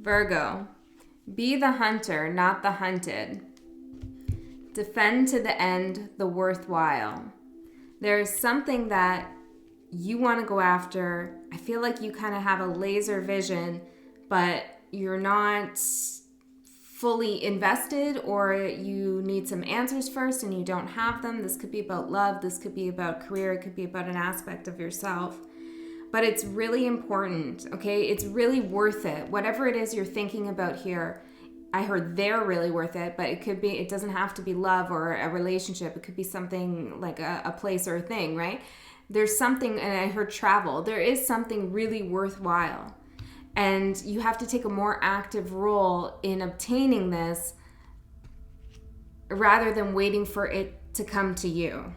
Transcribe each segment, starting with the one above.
Virgo, be the hunter, not the hunted. Defend to the end the worthwhile. There is something that you want to go after. I feel like you kind of have a laser vision, but you're not fully invested, or you need some answers first and you don't have them. This could be about love. This could be about career. It could be about an aspect of yourself. But it's really important, okay? It's really worth it. Whatever it is you're thinking about here, I heard they're really worth it, but it doesn't have to be love or a relationship. It could be something like a place or a thing, right? There's something, and I heard travel. There is something really worthwhile. And you have to take a more active role in obtaining this rather than waiting for it to come to you.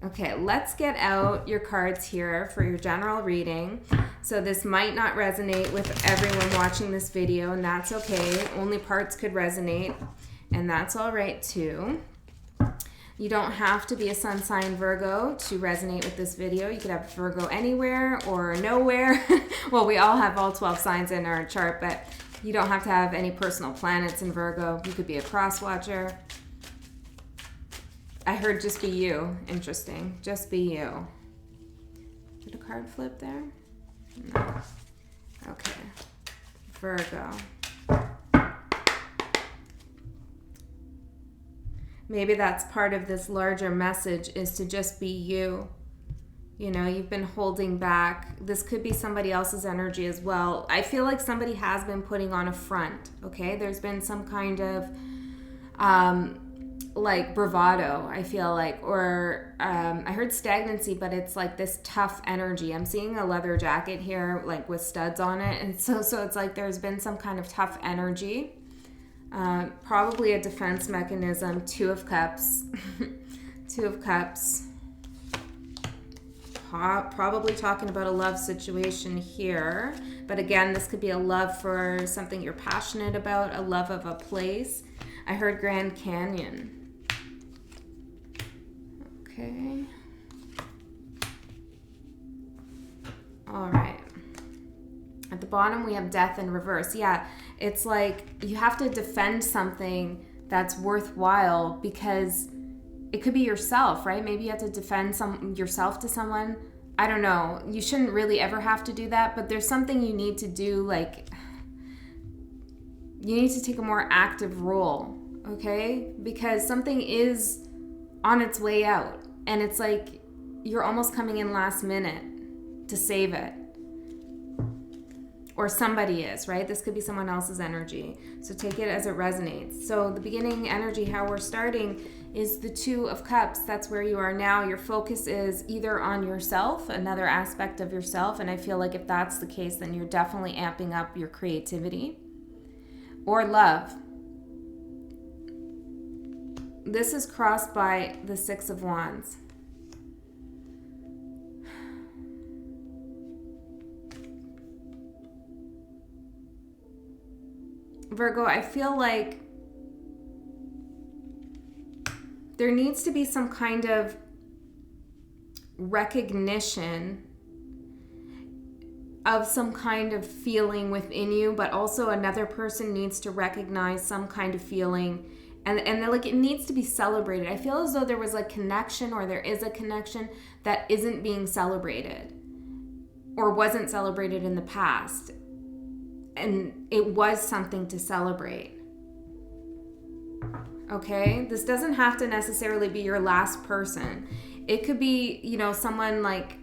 Okay, let's get out your cards here for your general reading. So this might not resonate with everyone watching this video, and that's okay. Only parts could resonate, and that's all right too. You don't have to be a sun sign Virgo to resonate with this video. You could have Virgo anywhere or nowhere. Well, we all have all 12 signs in our chart, but you don't have to have any personal planets in Virgo. You could be a cross watcher. I heard just be you. Interesting. Just be you. Did a card flip there? No. Okay. Virgo. Maybe that's part of this larger message, is to just be you. You know, you've been holding back. This could be somebody else's energy as well. I feel like somebody has been putting on a front, okay? There's been some kind of like bravado, I feel like, or I heard stagnancy, but it's like this tough energy. I'm seeing a leather jacket here, like with studs on it, and so it's like there's been some kind of tough energy. Probably a defense mechanism. Two of Cups. Two of Cups. Probably talking about a love situation here, but again, this could be a love for something you're passionate about, a love of a place. I heard Grand Canyon. Okay. All right. At the bottom, we have death in reverse. Yeah, it's like you have to defend something that's worthwhile, because it could be yourself, right? Maybe you have to defend yourself to someone. I don't know. You shouldn't really ever have to do that, but there's something you need to do. Like, you need to take a more active role, okay? Because something is on its way out, and it's like you're almost coming in last minute to save it. Or somebody is, right? This could be someone else's energy. So take it as it resonates. So the beginning energy, how we're starting, is the Two of Cups. That's where you are now. Your focus is either on yourself, another aspect of yourself. And I feel like if that's the case, then you're definitely amping up your creativity. Or love. This is crossed by the Six of Wands. Virgo, I feel like there needs to be some kind of recognition of some kind of feeling within you, but also another person needs to recognize some kind of feeling, and like it needs to be celebrated. I feel as though there was a connection, or there is a connection that isn't being celebrated or wasn't celebrated in the past. And it was something to celebrate. Okay? This doesn't have to necessarily be your last person. It could be, you know, someone like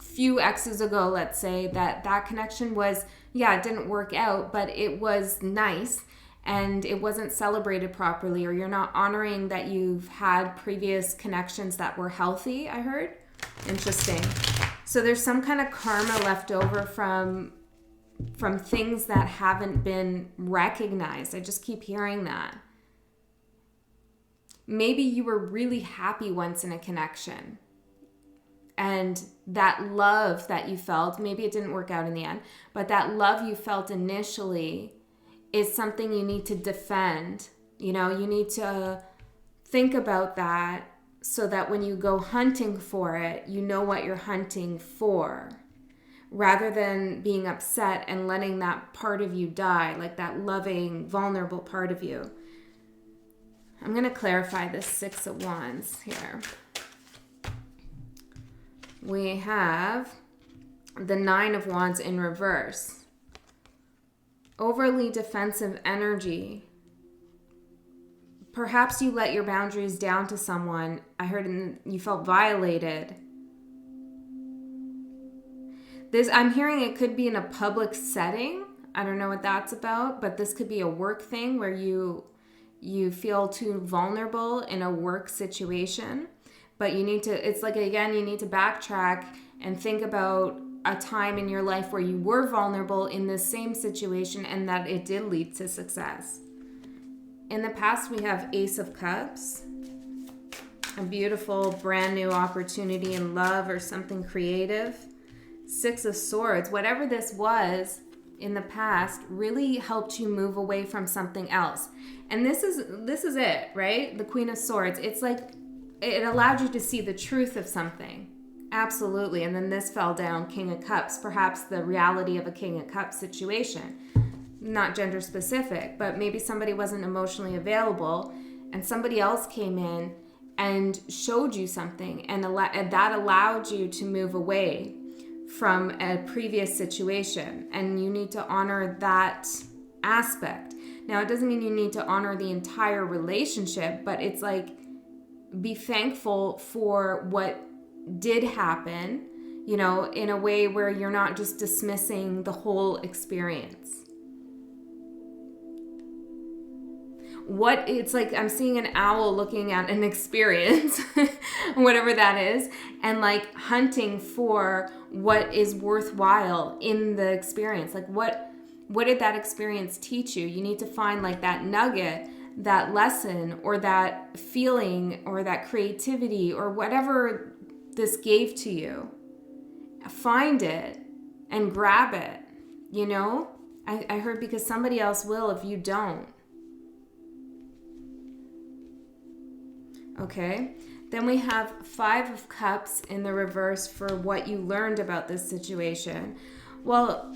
few exes ago, let's say, that connection was, yeah, it didn't work out, but it was nice and it wasn't celebrated properly, or you're not honoring that you've had previous connections that were healthy, I heard. Interesting. So there's some kind of karma left over from things that haven't been recognized. I just keep hearing that. Maybe you were really happy once in a connection, and that love that you felt, maybe it didn't work out in the end, but that love you felt initially is something you need to defend. You know, you need to think about that so that when you go hunting for it, you know what you're hunting for. rather than being upset and letting that part of you die, like that loving, vulnerable part of you. I'm going to clarify this Six of Wands here. We have the Nine of Wands in reverse. Overly defensive energy. Perhaps you let your boundaries down to someone. I heard you felt violated. I'm hearing it could be in a public setting. I don't know what that's about, but this could be a work thing where you feel too vulnerable in a work situation. But you need to, it's like, again, you need to backtrack and think about a time in your life where you were vulnerable in this same situation and that it did lead to success. In the past, we have Ace of Cups, a beautiful brand new opportunity in love or something creative. Six of Swords, whatever this was in the past really helped you move away from something else. And this is it, right? The Queen of Swords. It's like it allowed you to see the truth of something. Absolutely. And then this fell down, King of Cups, perhaps the reality of a King of Cups situation. Not gender specific, but maybe somebody wasn't emotionally available and somebody else came in and showed you something and that allowed you to move away from a previous situation. And you need to honor that aspect. Now, it doesn't mean you need to honor the entire relationship, but it's like, be thankful for what did happen, you know, in a way where you're not just dismissing the whole experience. It's like I'm seeing an owl looking at an experience, whatever that is, and like hunting for what is worthwhile in the experience. Like what did that experience teach you? You need to find like that nugget, that lesson, or that feeling, or that creativity, or whatever this gave to you. Find it and grab it, you know? I heard because somebody else will if you don't. Okay, then we have Five of Cups in the reverse for what you learned about this situation. Well,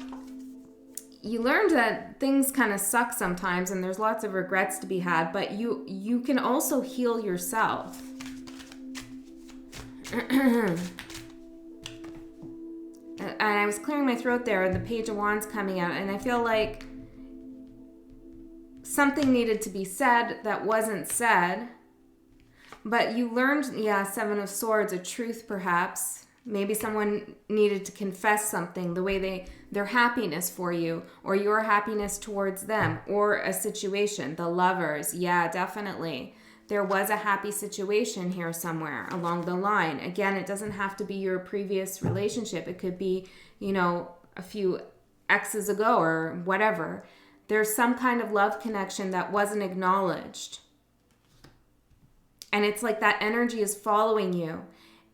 you learned that things kind of suck sometimes and there's lots of regrets to be had, but you can also heal yourself. And I was clearing my throat there and the Page of Wands coming out, and I feel like something needed to be said that wasn't said. But you learned, Seven of Swords, a truth perhaps. Maybe someone needed to confess something, the way their happiness for you, or your happiness towards them, or a situation. The Lovers, yeah, definitely. There was a happy situation here somewhere along the line. Again, it doesn't have to be your previous relationship. It could be, you know, a few exes ago or whatever. There's some kind of love connection that wasn't acknowledged. And it's like that energy is following you.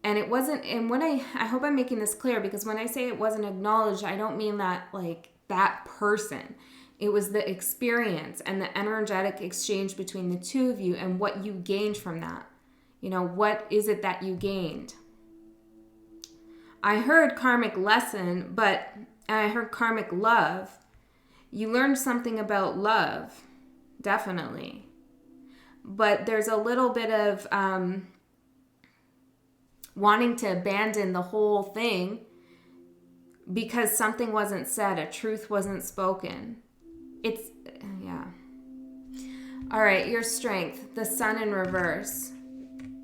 And it wasn't, and when I hope I'm making this clear, because when I say it wasn't acknowledged, I don't mean that like that person. It was the experience and the energetic exchange between the two of you and what you gained from that. You know, what is it that you gained? I heard karmic lesson, but I heard karmic love. You learned something about love, definitely. But there's a little bit of wanting to abandon the whole thing because something wasn't said, a truth wasn't spoken. All right, your strength, the Sun in reverse.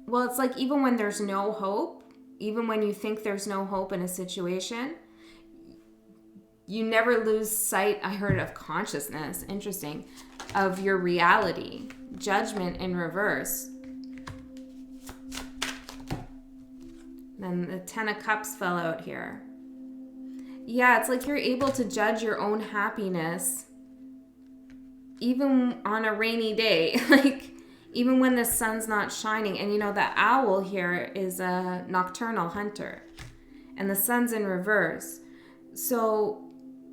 Well, it's like even when there's no hope, even when you think there's no hope in a situation, you never lose sight, I heard, of consciousness, interesting, of your reality. Judgment in reverse. Then the Ten of Cups fell out here. Yeah, it's like you're able to judge your own happiness even on a rainy day, like even when the sun's not shining. And you know, the owl here is a nocturnal hunter and the sun's in reverse. So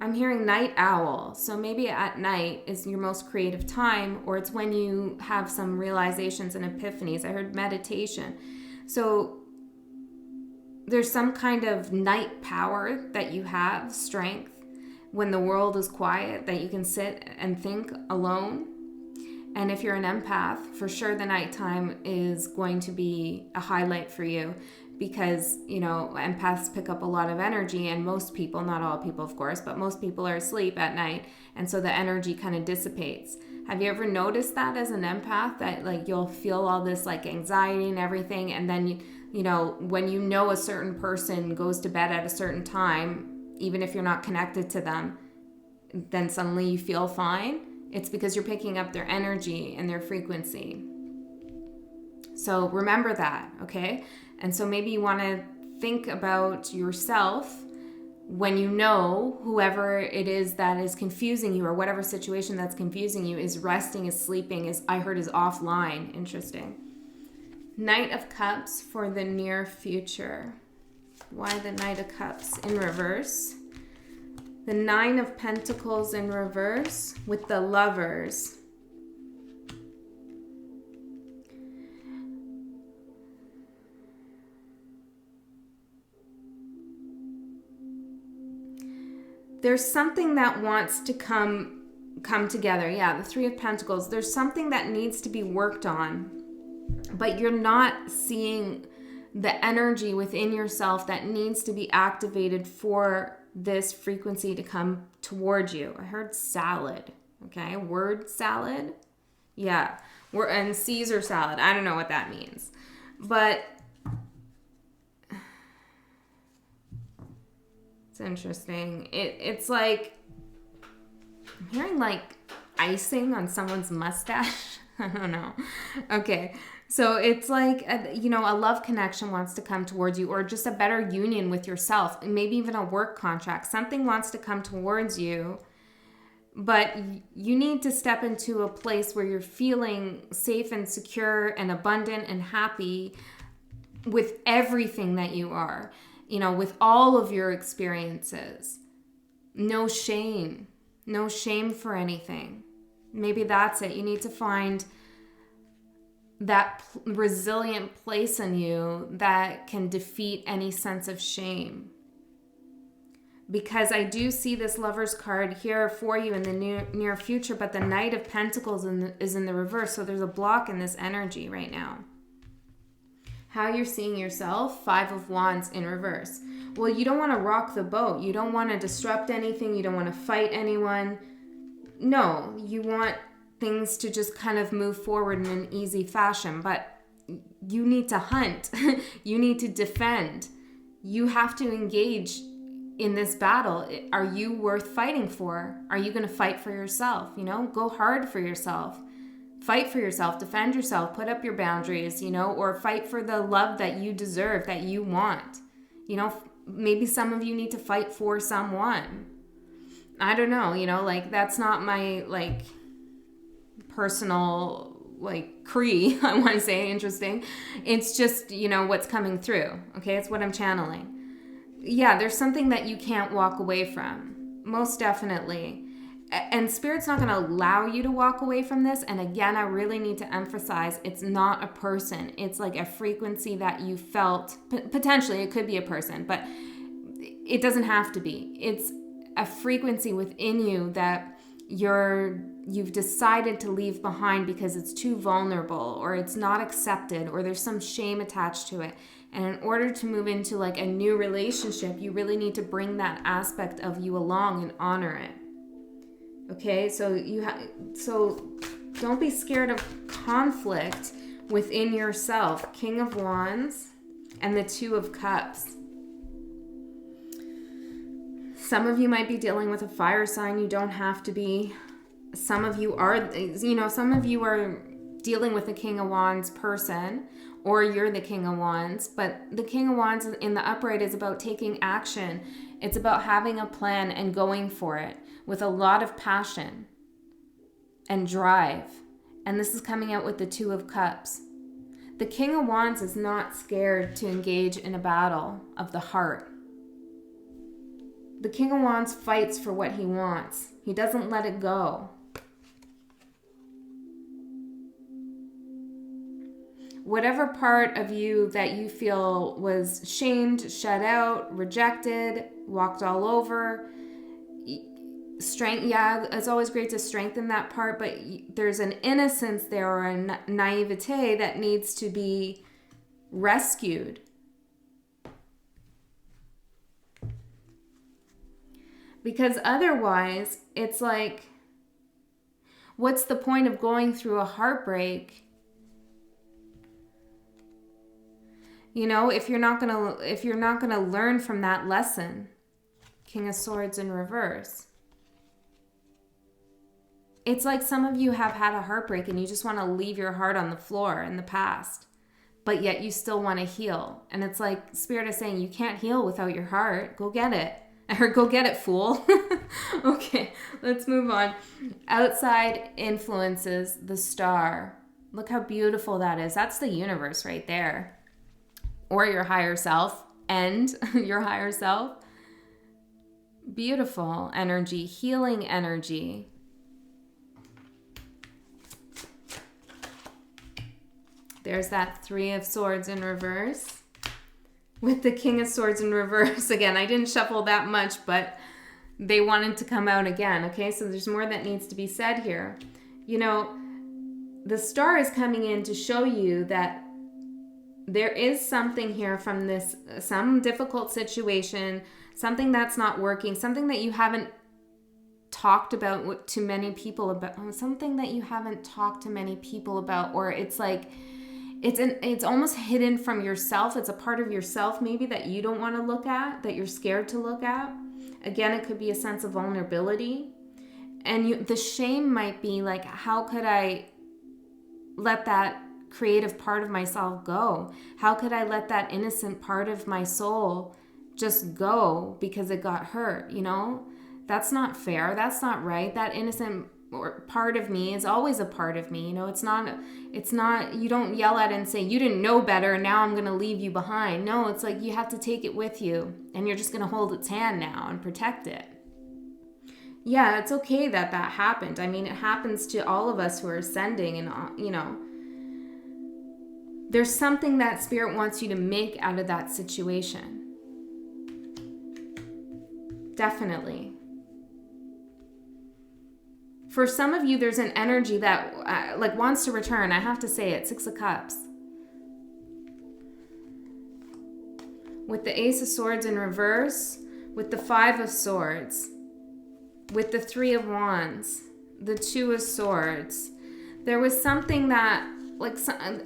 I'm hearing night owl. So maybe at night is your most creative time, or it's when you have some realizations and epiphanies. I heard meditation. So there's some kind of night power that you have, strength, when the world is quiet, that you can sit and think alone. And if you're an empath, for sure the nighttime is going to be a highlight for you, because, you know, empaths pick up a lot of energy, and most people, not all people of course, but most people are asleep at night, and so the energy kind of dissipates. Have you ever noticed that as an empath, that like you'll feel all this like anxiety and everything, and then you know, when you know a certain person goes to bed at a certain time, even if you're not connected to them, then suddenly you feel fine? It's because you're picking up their energy and their frequency. So remember that, okay? And so maybe you want to think about yourself when you know whoever it is that is confusing you, or whatever situation that's confusing you is resting, is sleeping, is, I heard, is offline. Interesting. Knight of Cups for the near future. Why the Knight of Cups in reverse? The Nine of Pentacles in reverse with the Lovers. There's something that wants to come together. Yeah, the Three of Pentacles. There's something that needs to be worked on, but you're not seeing the energy within yourself that needs to be activated for this frequency to come towards you. I heard salad. Okay, word salad. Yeah, and Caesar salad. I don't know what that means, but it's interesting. It's like, I'm hearing like icing on someone's mustache. I don't know. Okay. So it's like, a love connection wants to come towards you, or just a better union with yourself, and maybe even a work contract. Something wants to come towards you, but you need to step into a place where you're feeling safe and secure and abundant and happy with everything that you are, you know, with all of your experiences. No shame for anything. Maybe that's it. You need to find that resilient place in you that can defeat any sense of shame. Because I do see this Lover's card here for you in the near future, but the Knight of Pentacles is in the reverse. So there's a block in this energy right now. How you're seeing yourself, Five of Wands in reverse. Well, you don't want to rock the boat. You don't want to disrupt anything. You don't want to fight anyone. No, you want things to just kind of move forward in an easy fashion, but you need to hunt. You need to defend. You have to engage in this battle. Are you worth fighting for? Are you going to fight for yourself? You know, go hard for yourself. Fight for yourself, defend yourself, put up your boundaries, you know, or fight for the love that you deserve, that you want. You know, maybe some of you need to fight for someone. I don't know, you know, like that's not my like personal like creed, I want to say, interesting. It's just, you know, what's coming through. Okay, it's what I'm channeling. Yeah, there's something that you can't walk away from. Most definitely. And Spirit's not going to allow you to walk away from this. And again, I really need to emphasize, it's not a person. It's like a frequency that you felt. Potentially, it could be a person, but it doesn't have to be. It's a frequency within you that you've decided to leave behind because it's too vulnerable, or it's not accepted, or there's some shame attached to it. And in order to move into like a new relationship, you really need to bring that aspect of you along and honor it. Okay, so so don't be scared of conflict within yourself. King of Wands and the Two of Cups. Some of you might be dealing with a fire sign. You don't have to be. Some of you are, you know, some of you are dealing with a King of Wands person, or you're the King of Wands. But the King of Wands in the upright is about taking action. It's about having a plan and going for it with a lot of passion and drive. And this is coming out with the Two of Cups. The King of Wands is not scared to engage in a battle of the heart. The King of Wands fights for what he wants. He doesn't let it go. whatever part of you that you feel was shamed, shut out, rejected, walked all over. Strength, yeah, it's always great to strengthen that part, but there's an innocence there or a naivete that needs to be rescued. Because otherwise, it's like, what's the point of going through a heartbreak? You know, if you're not gonna learn from that lesson. King of Swords in reverse. It's like some of you have had a heartbreak and you just want to leave your heart on the floor in the past, but yet you still want to heal. And it's like Spirit is saying, you can't heal without your heart. Go get it. Or go get it, fool. Okay, let's move on. Outside influences, the star. Look how beautiful that is. That's the universe right there. Or your higher self and your higher self. Beautiful energy, healing energy. There's that Three of Swords in reverse. With the King of Swords in reverse. Again, I didn't shuffle that much, but they wanted to come out again. Okay, so there's more that needs to be said here. You know, the star is coming in to show you that there is something here from this, some difficult situation, something that's not working, something that you haven't talked about to many people about, something that you haven't talked to many people about, or it's like, it's almost hidden from yourself. It's a part of yourself maybe that you don't want to look at, that you're scared to look at. Again, it could be a sense of vulnerability. And the shame might be like, how could I let that creative part of myself go? How could I let that innocent part of my soul just go because it got hurt, you know? That's not fair. That's not right. That innocent part of me is always a part of me. You know, it's not, you don't yell at it and say, you didn't know better and now I'm going to leave you behind. No, it's like you have to take it with you and you're just going to hold its hand now and protect it. Yeah, it's okay that happened. I mean, it happens to all of us who are ascending and, you know, there's something that Spirit wants you to make out of that situation. Definitely. For some of you, there's an energy that like wants to return. I have to say it, 6 of Cups. With the Ace of Swords in reverse, with the 5 of Swords, with the 3 of Wands, the 2 of Swords. There was something that, like,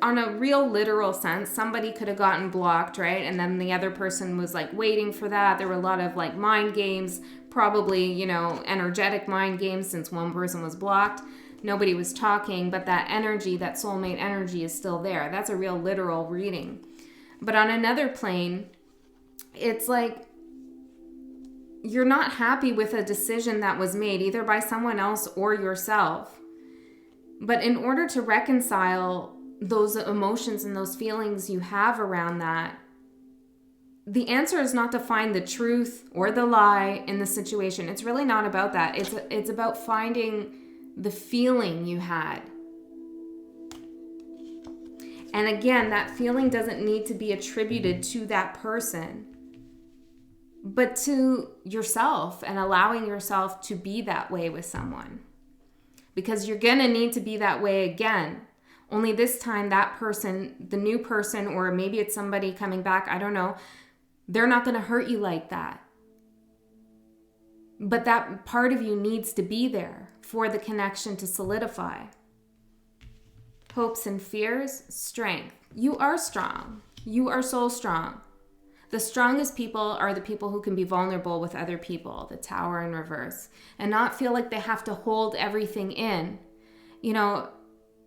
on a real literal sense, somebody could have gotten blocked, right? And then the other person was like waiting for that. There were a lot of like mind games, probably, you know, energetic mind games since one person was blocked. Nobody was talking, but that energy, that soulmate energy is still there. That's a real literal reading. But on another plane, it's like you're not happy with a decision that was made either by someone else or yourself. But in order to reconcile those emotions and those feelings you have around that, the answer is not to find the truth or the lie in the situation. It's really not about that. It's about finding the feeling you had. And again, that feeling doesn't need to be attributed to that person, but to yourself and allowing yourself to be that way with someone. Because you're going to need to be that way again. Only this time that person, the new person, or maybe it's somebody coming back, I don't know, they're not going to hurt you like that. But that part of you needs to be there for the connection to solidify. Hopes and fears, strength. You are strong. You are so strong. The strongest people are the people who can be vulnerable with other people, the Tower in reverse, and not feel like they have to hold everything in. You know,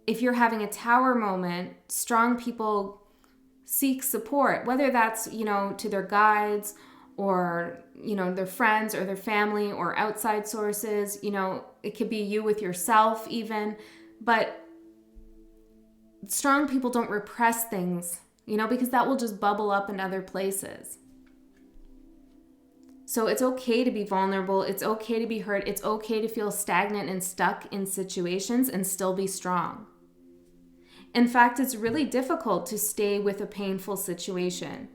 if you're having a Tower moment, strong people seek support, whether that's, you know, to their guides or, you know, their friends or their family or outside sources. You know, it could be you with yourself even, but strong people don't repress things, you know, because that will just bubble up in other places. So it's okay to be vulnerable. It's okay to be hurt. It's okay to feel stagnant and stuck in situations and still be strong. In fact, it's really difficult to stay with a painful situation.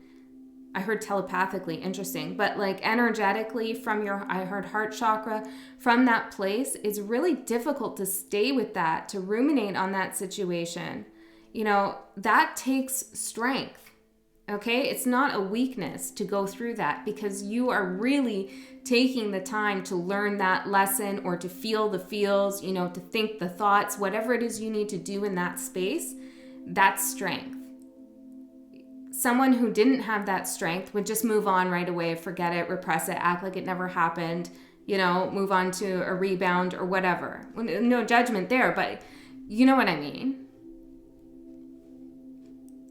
I heard telepathically, interesting, but like energetically from I heard heart chakra, from that place, it's really difficult to stay with that, to ruminate on that situation. You know, that takes strength. Okay, it's not a weakness to go through that, because you are really taking the time to learn that lesson, or to feel the feels, you know, to think the thoughts, whatever it is you need to do in that space. That's strength. Someone who didn't have that strength would just move on right away, forget it, repress it, act like it never happened, you know, move on to a rebound or whatever. No judgment there, but you know what I mean.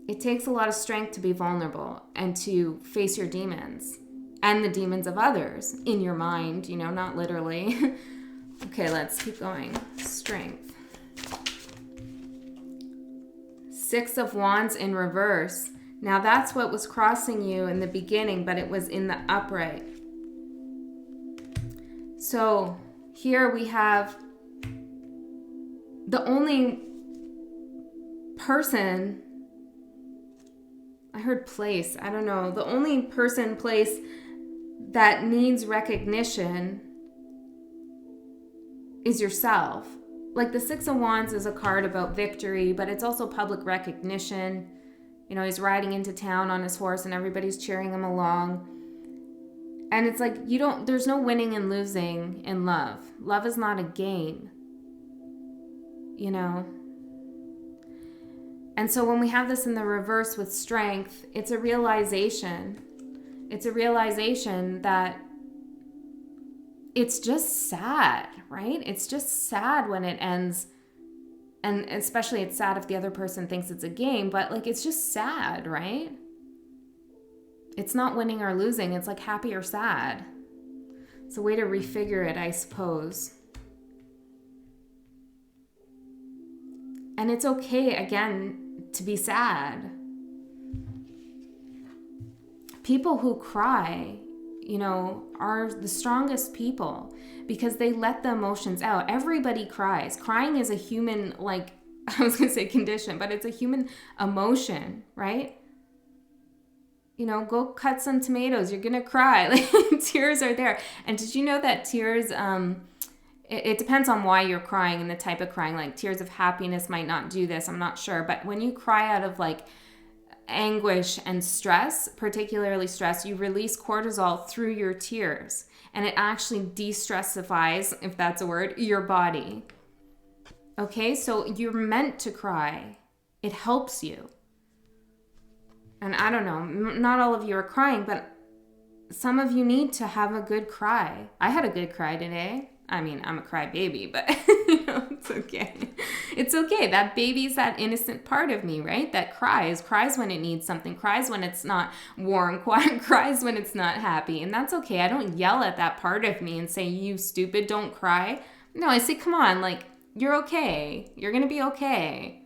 It takes a lot of strength to be vulnerable and to face your demons and the demons of others in your mind, you know, not literally. Okay, let's keep going. Strength. 6 of Wands in reverse. Now that's what was crossing you in the beginning, but it was in the upright. So here we have the only person, I heard place, I don't know, the only person, place that needs recognition is yourself. Like the 6 of Wands is a card about victory, but it's also public recognition. You know, he's riding into town on his horse and everybody's cheering him along. And it's like, there's no winning and losing in love. Love is not a game, you know? And so when we have this in the reverse with strength, it's a realization. It's a realization that it's just sad, right? It's just sad when it ends. And especially it's sad if the other person thinks it's a game, but like, it's just sad, right? It's not winning or losing. It's like happy or sad. It's a way to refigure it, I suppose. And it's okay, again, to be sad. People who cry, you know, are the strongest people because they let the emotions out. Everybody cries. Crying is a human, like, I was going to say condition, but it's a human emotion, right? You know, go cut some tomatoes. You're going to cry. Like, tears are there. And did you know that tears, it depends on why you're crying and the type of crying. Like tears of happiness might not do this. I'm not sure. But when you cry out of like anguish and stress, particularly stress, you release cortisol through your tears. And it actually de-stressifies, if that's a word, your body. Okay, so you're meant to cry. It helps you. And I don't know, not all of you are crying, but some of you need to have a good cry. I had a good cry today. I mean, I'm a crybaby, but you know, it's okay. It's okay. That baby's that innocent part of me, right? That cries when it needs something, cries when it's not warm, cries when it's not happy. And that's okay. I don't yell at that part of me and say, you stupid, don't cry. No, I say, come on, like, you're okay. You're going to be okay.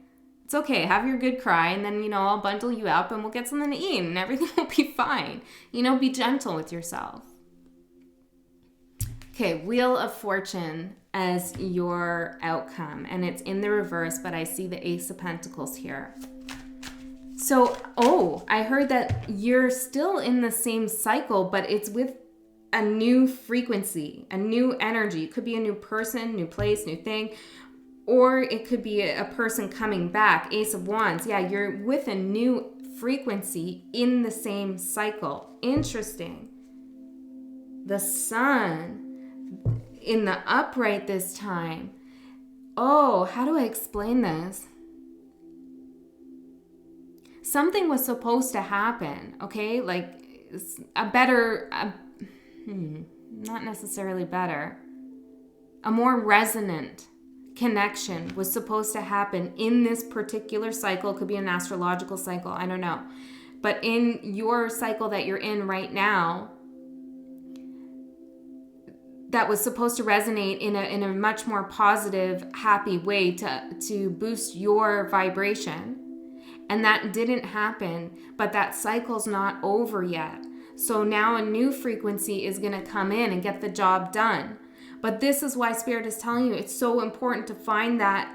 It's okay. Have your good cry, and then, you know, I'll bundle you up and we'll get something to eat and everything will be fine. You know, be gentle with yourself. Okay, Wheel of Fortune as your outcome, and it's in the reverse, but I see the Ace of Pentacles here. So, I heard that you're still in the same cycle, but it's with a new frequency, a new energy. It could be a new person, new place, new thing, or it could be a person coming back. Ace of Wands, yeah, you're with a new frequency in the same cycle. Interesting. The Sun in the upright this time. Oh, how do I explain this? Something was supposed to happen, okay? Like not necessarily better. A more resonant connection was supposed to happen in this particular cycle. It could be an astrological cycle, I don't know. But in your cycle that you're in right now, that was supposed to resonate in a much more positive, happy way to boost your vibration. And that didn't happen, but that cycle's not over yet. So now a new frequency is going to come in and get the job done. But this is why Spirit is telling you it's so important to find that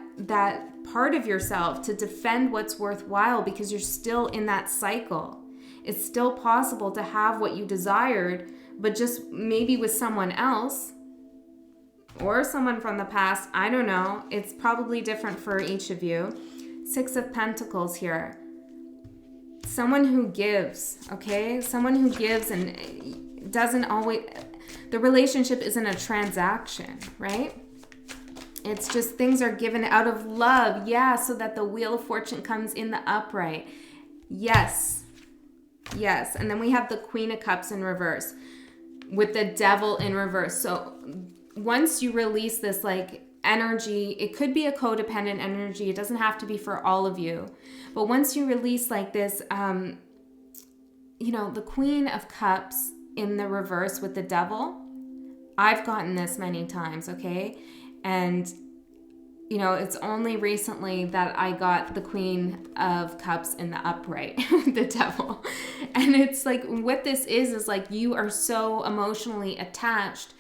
part of yourself to defend what's worthwhile, because you're still in that cycle. It's still possible to have what you desired, but just maybe with someone else or someone from the past. I don't know. It's probably different for each of you. 6 of Pentacles here. Someone who gives, okay? Someone who gives and doesn't always... The relationship isn't a transaction, right? It's just things are given out of love. Yeah, so that the Wheel of Fortune comes in the upright. Yes. Yes. And then we have the Queen of Cups in reverse with the Devil in reverse. So once you release this like energy, it could be a codependent energy. It doesn't have to be for all of you. But once you release like this, you know, the Queen of Cups in the reverse with the Devil, I've gotten this many times, okay? And, you know, it's only recently that I got the Queen of Cups in the upright with the Devil. And it's like, what this is like you are so emotionally attached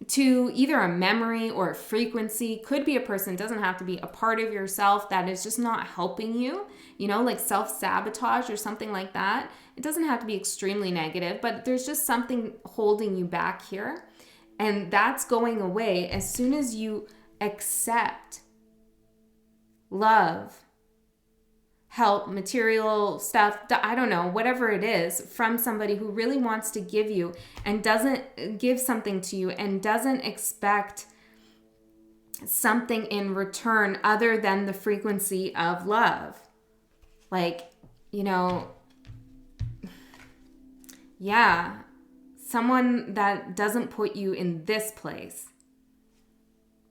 to either a memory or a frequency. Could be a person, doesn't have to be a part of yourself that is just not helping you, you know, like self-sabotage or something like that. It doesn't have to be extremely negative, but there's just something holding you back here. And that's going away as soon as you accept love, help, material stuff, I don't know, whatever it is, from somebody who really wants to give you and doesn't give something to you and doesn't expect something in return other than the frequency of love. Like, you know, yeah, someone that doesn't put you in this place,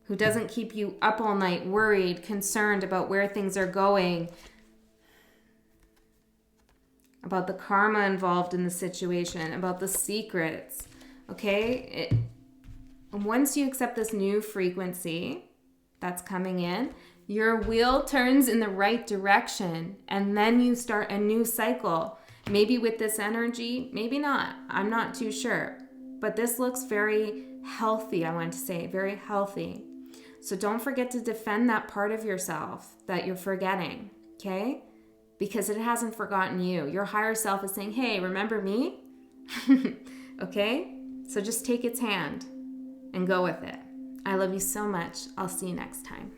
who doesn't keep you up all night worried, concerned about where things are going, about the karma involved in the situation, about the secrets, okay? Once you accept this new frequency that's coming in, your wheel turns in the right direction, and then you start a new cycle. Maybe with this energy, maybe not. I'm not too sure. But this looks very healthy, I want to say, very healthy. So don't forget to defend that part of yourself that you're forgetting, okay? Because it hasn't forgotten you. Your higher self is saying, hey, remember me? Okay? So just take its hand and go with it. I love you so much. I'll see you next time.